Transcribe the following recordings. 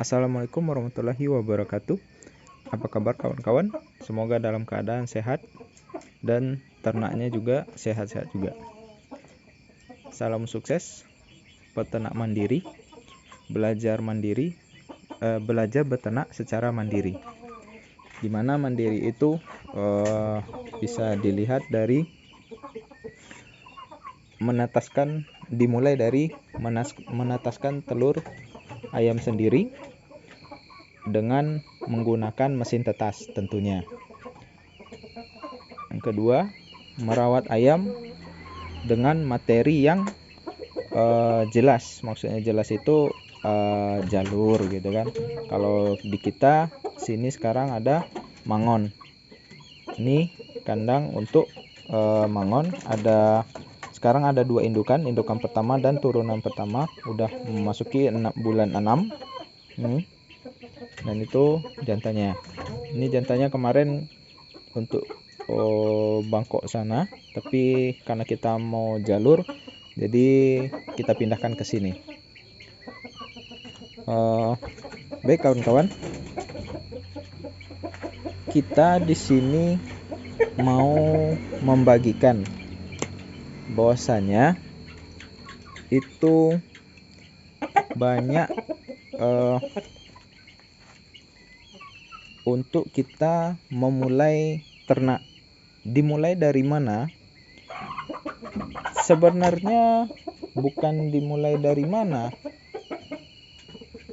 Assalamualaikum warahmatullahi wabarakatuh. Apa kabar kawan-kawan? Semoga dalam keadaan sehat dan ternaknya juga sehat-sehat juga. Salam sukses peternak mandiri, belajar beternak secara mandiri. Dimana mandiri itu bisa dilihat dari dimulai dari menetaskan telur ayam sendiri dengan menggunakan mesin tetas tentunya. Yang kedua, merawat ayam dengan materi yang jelas. Maksudnya jelas itu jalur gitu kan. Kalau di kita sini sekarang ada mangon. Ini kandang untuk mangon. Sekarang ada 2 indukan pertama dan turunan pertama udah memasuki bulan 6. Dan itu jantannya. Ini jantannya kemarin untuk bangkok sana, tapi karena kita mau jalur, jadi kita pindahkan ke sini. Baik kawan-kawan, kita di sini mau membagikan bahwasanya itu banyak untuk kita memulai ternak. Dimulai dari mana? Sebenarnya bukan dimulai dari mana.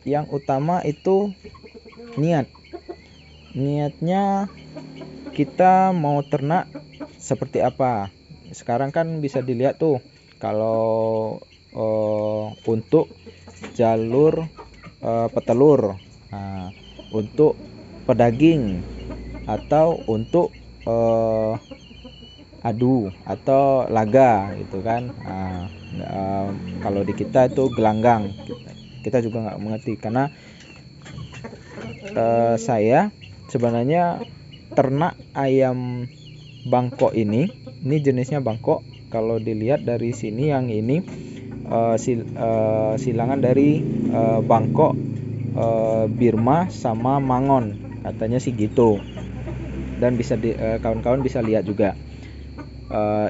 Yang utama itu niat. Niatnya kita mau ternak seperti apa. Sekarang kan bisa dilihat tuh, kalau untuk jalur petelur, untuk pedaging, atau untuk adu atau laga gitu kan. Kalau di kita itu gelanggang. Kita juga nggak mengerti karena saya sebenarnya ternak ayam bangkok ini jenisnya bangkok. Kalau dilihat dari sini, yang ini silangan dari bangkok, Birma sama mangon, katanya sih gitu. Dan bisa kawan-kawan bisa lihat juga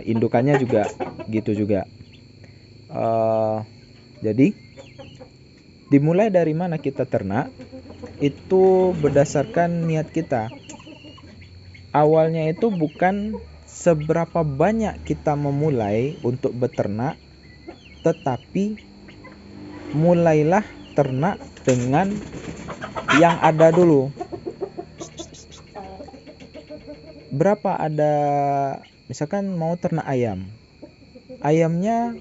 indukannya juga gitu juga. Jadi dimulai dari mana kita ternak itu berdasarkan niat kita. Awalnya itu bukan seberapa banyak kita memulai untuk beternak, tetapi mulailah ternak dengan yang ada dulu. Berapa ada, misalkan mau ternak ayam, ayamnya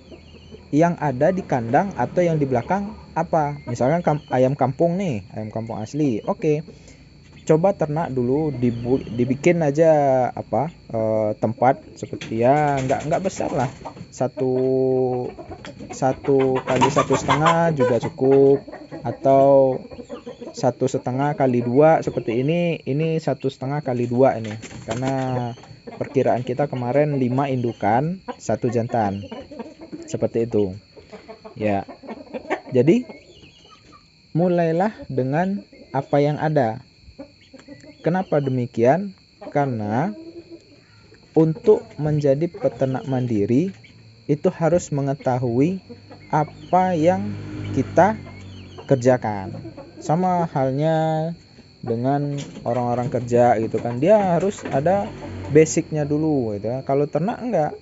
yang ada di kandang atau yang di belakang apa? Misalkan ayam kampung nih, ayam kampung asli. Oke. Coba ternak dulu, dibikin aja tempat seperti, ya nggak besar lah, 1 kali 1,5 juga cukup, atau 1,5 kali 2 seperti ini 1,5 kali 2 ini, karena perkiraan kita kemarin 5 indukan 1 jantan seperti itu ya. Jadi mulailah dengan apa yang ada. Kenapa demikian? Karena untuk menjadi peternak mandiri itu harus mengetahui apa yang kita kerjakan. Sama halnya dengan orang-orang kerja gitu kan, dia harus ada basicnya dulu gitu. Kalau ternak enggak,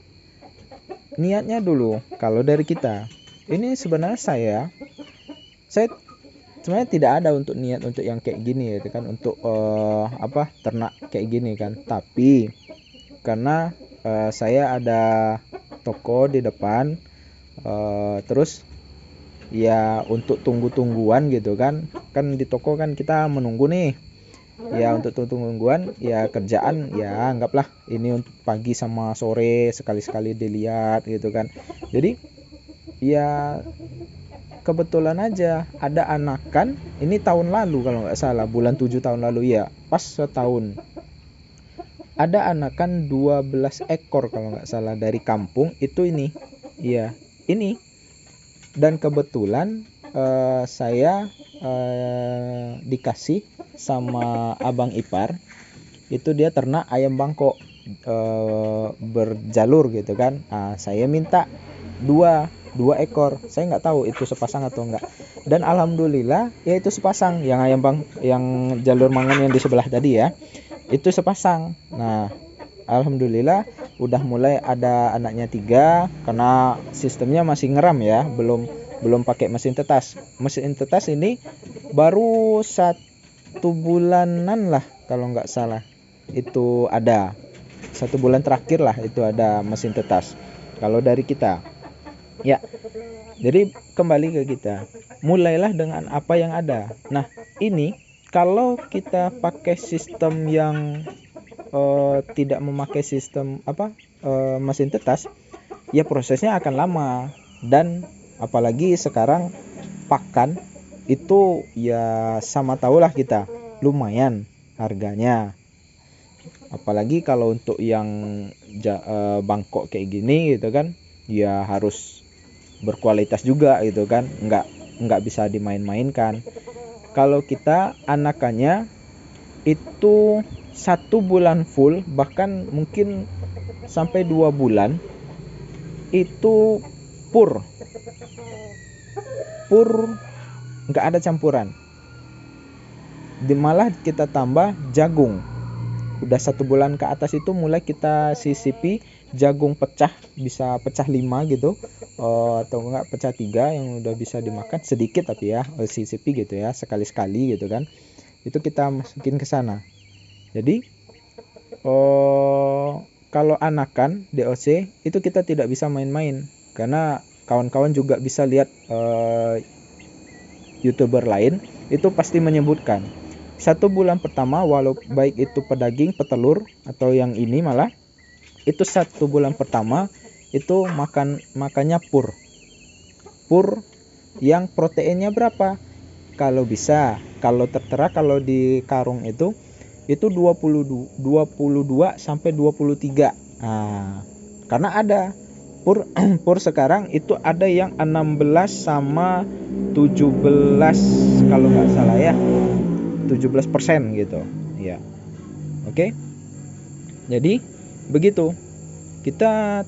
niatnya dulu. Kalau dari kita ini sebenarnya saya sebenarnya tidak ada untuk niat untuk yang kayak gini gitu kan, untuk ternak kayak gini kan. Tapi karena saya ada toko di depan, terus ya untuk tunggu-tungguan gitu kan di toko kan kita menunggu nih ya, untuk tunggu-tungguan ya, kerjaan ya, anggaplah ini untuk pagi sama sore sekali-sekali dilihat gitu kan. Jadi ya kebetulan aja ada anakan ini tahun lalu, kalau nggak salah bulan 7 tahun lalu ya, pas setahun, ada anakan 12 ekor kalau nggak salah dari kampung itu ini. Iya, ini. Dan kebetulan saya dikasih sama abang ipar, itu dia ternak ayam bangkok berjalur gitu kan. Saya minta dua ekor, saya nggak tahu itu sepasang atau enggak, dan alhamdulillah ya itu sepasang. Yang yang jalur mangan yang di sebelah tadi ya, itu sepasang. Nah alhamdulillah udah mulai ada anaknya 3, karena sistemnya masih ngeram ya, belum pakai mesin tetas. Mesin tetas ini baru 1 bulanan lah kalau nggak salah, itu ada 1 bulan terakhir lah itu ada mesin tetas kalau dari kita ya. Jadi kembali ke kita, mulailah dengan apa yang ada. Nah ini kalau kita pakai sistem yang tidak memakai sistem mesin tetas, ya prosesnya akan lama. Dan apalagi sekarang pakan itu ya sama tahulah kita, lumayan harganya. Apalagi kalau untuk yang bangkok kayak gini gitu kan, ya harus berkualitas juga gitu kan, nggak bisa dimain-mainkan. Kalau kita anakannya itu 1 bulan full, bahkan mungkin sampai 2 bulan itu pur nggak ada campuran. Malah kita tambah jagung. Udah 1 bulan ke atas itu mulai kita sisipi jagung pecah, bisa pecah 5 gitu, atau enggak pecah 3 yang udah bisa dimakan sedikit, tapi ya sisipi gitu ya, sekali-sekali gitu kan. Itu kita masukin ke sana. Jadi kalau anakan DOC itu kita tidak bisa main-main, karena kawan-kawan juga bisa lihat YouTuber lain itu pasti menyebutkan 1 bulan pertama, walau baik itu pedaging, petelur, atau yang ini malah, itu 1 bulan pertama itu makannya pur yang proteinnya berapa, kalau bisa, kalau tertera, kalau di karung itu 22 sampai 23. Karena ada pur sekarang itu ada yang 16 sama 17 kalau nggak salah ya, 17% gitu ya. Oke. Jadi begitu, kita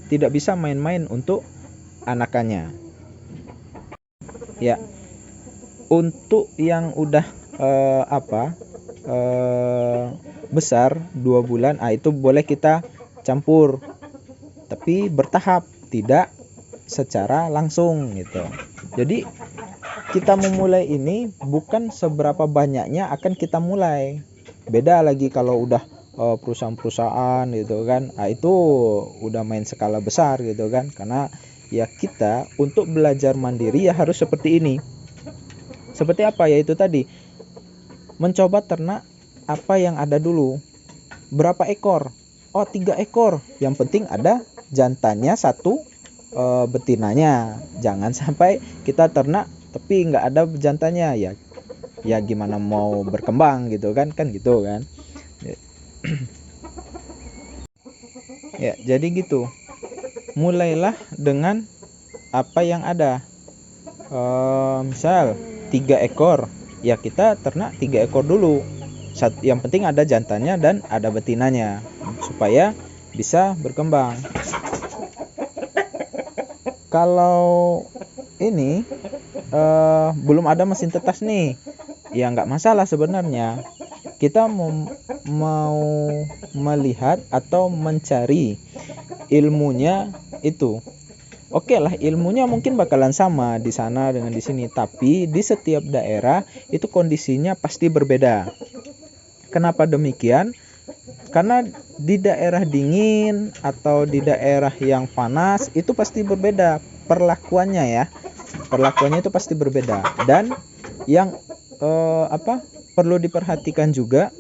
tidak bisa main-main untuk anakannya ya. Untuk yang udah besar 2 bulan, itu boleh kita campur, tapi bertahap, tidak secara langsung gitu. Jadi kita memulai ini bukan seberapa banyaknya akan kita mulai. Beda lagi kalau udah perusahaan-perusahaan gitu kan, itu udah main skala besar gitu kan. Karena ya kita untuk belajar mandiri ya harus seperti ini. Seperti apa? Yaitu tadi, mencoba ternak apa yang ada dulu. Berapa ekor? 3 ekor. Yang penting ada jantannya 1, betinanya. Jangan sampai kita ternak tapi nggak ada jantannya, ya gimana mau berkembang gitu kan gitu kan. Ya jadi gitu, mulailah dengan apa yang ada. Misal 3 ekor, ya kita ternak 3 ekor dulu. Yang penting ada jantannya dan ada betinanya supaya bisa berkembang. Kalau ini belum ada mesin tetas nih, ya nggak masalah sebenarnya. Kita mau melihat atau mencari ilmunya itu, oke lah, ilmunya mungkin bakalan sama di sana dengan di sini, tapi di setiap daerah itu kondisinya pasti berbeda. Kenapa demikian? Karena di daerah dingin atau di daerah yang panas itu pasti berbeda perlakuannya ya. Perlakuannya itu pasti berbeda. Dan yang perlu diperhatikan juga,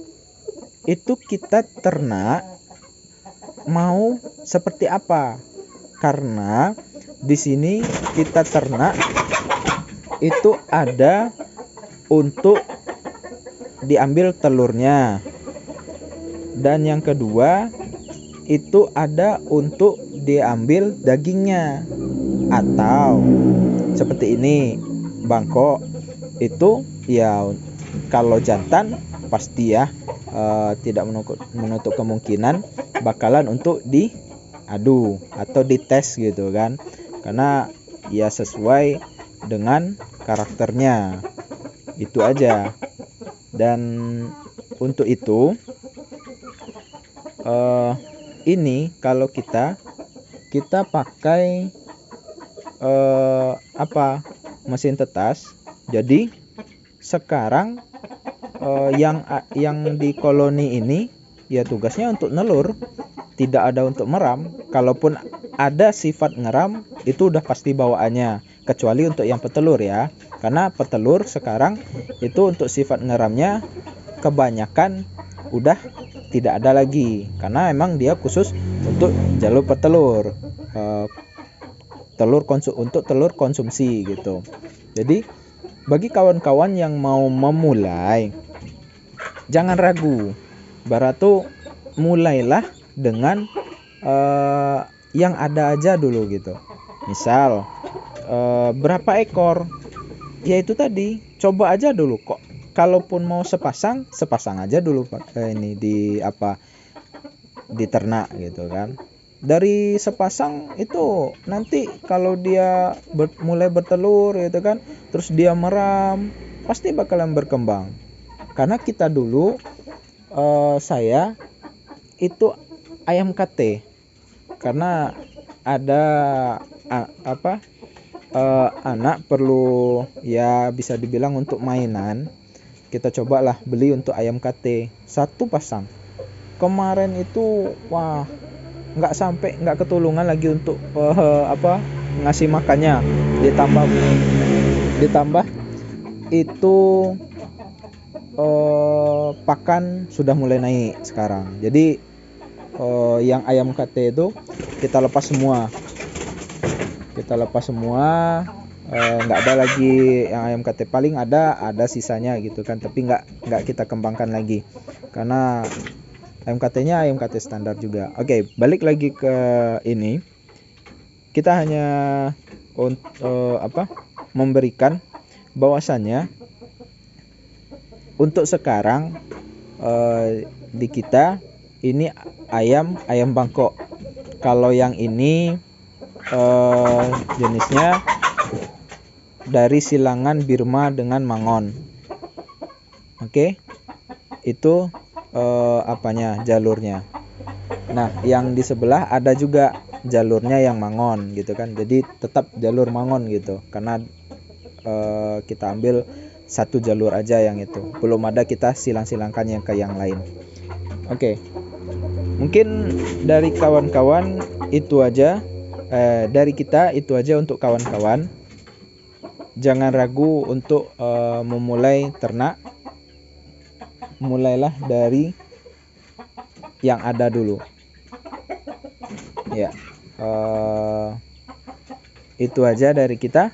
itu kita ternak mau seperti apa. Karena di sini kita ternak itu ada untuk diambil telurnya, dan yang kedua itu ada untuk diambil dagingnya. Atau seperti ini, bangkok itu ya kalau jantan pasti ya tidak menutup kemungkinan bakalan untuk diadu atau dites gitu kan, karena ya sesuai dengan karakternya itu aja. Dan untuk itu ini kalau kita pakai mesin tetas. Jadi sekarang yang di koloni ini ya tugasnya untuk nelur, tidak ada untuk meram. Kalaupun ada sifat ngeram itu udah pasti bawaannya, kecuali untuk yang petelur ya, karena petelur sekarang itu untuk sifat ngeramnya kebanyakan udah tidak ada lagi, karena emang dia khusus untuk jalur petelur, untuk telur konsumsi gitu. Jadi bagi kawan-kawan yang mau memulai, jangan ragu, Baratu mulailah dengan yang ada aja dulu gitu. Misal berapa ekor, ya itu tadi, coba aja dulu kok. Kalaupun mau sepasang aja dulu ini di ternak gitu kan. Dari sepasang itu nanti kalau dia mulai bertelur gitu kan, terus dia meram, pasti bakalan berkembang. Karena kita dulu saya itu ayam KT, karena ada anak perlu ya bisa dibilang untuk mainan, kita cobalah beli untuk ayam KT 1 pasang. Kemarin itu wah, nggak ketulungan lagi untuk ngasih makannya, ditambah itu pakan sudah mulai naik sekarang. Jadi yang ayam KT itu kita lepas semua, nggak ada lagi yang ayam KT. Paling ada sisanya gitu kan, tapi nggak kita kembangkan lagi karena ayam KT-nya ayam KT standar juga. Oke, balik lagi ke ini. Kita hanya memberikan bahwasannya untuk sekarang di kita ini ayam Bangkok. Kalau yang ini jenisnya dari silangan Birma dengan Mangon. Oke, itu jalurnya. Nah, yang di sebelah ada juga jalurnya yang Mangon gitu kan. Jadi tetap jalur Mangon gitu, karena kita ambil satu jalur aja yang itu. Belum ada kita silang-silangkan yang ke yang lain. Oke. Mungkin dari kawan-kawan itu aja, dari kita itu aja untuk kawan-kawan. Jangan ragu untuk memulai ternak. Mulailah dari yang ada dulu ya. Itu aja dari kita.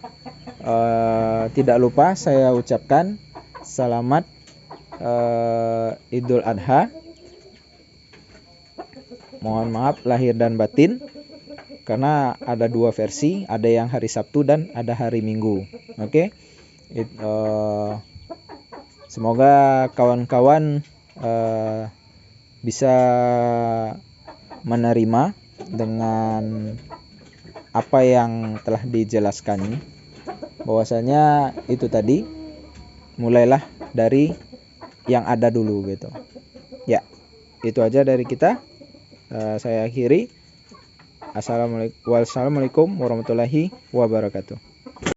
Tidak lupa saya ucapkan selamat Idul Adha. Mohon maaf lahir dan batin, karena ada 2 versi, ada yang hari Sabtu dan ada hari Minggu. Oke. Semoga kawan-kawan bisa menerima dengan apa yang telah dijelaskan, bahwasanya itu tadi, mulailah dari yang ada dulu gitu ya. Itu aja dari kita. Saya akhiri. Wassalamualaikum warahmatullahi wabarakatuh.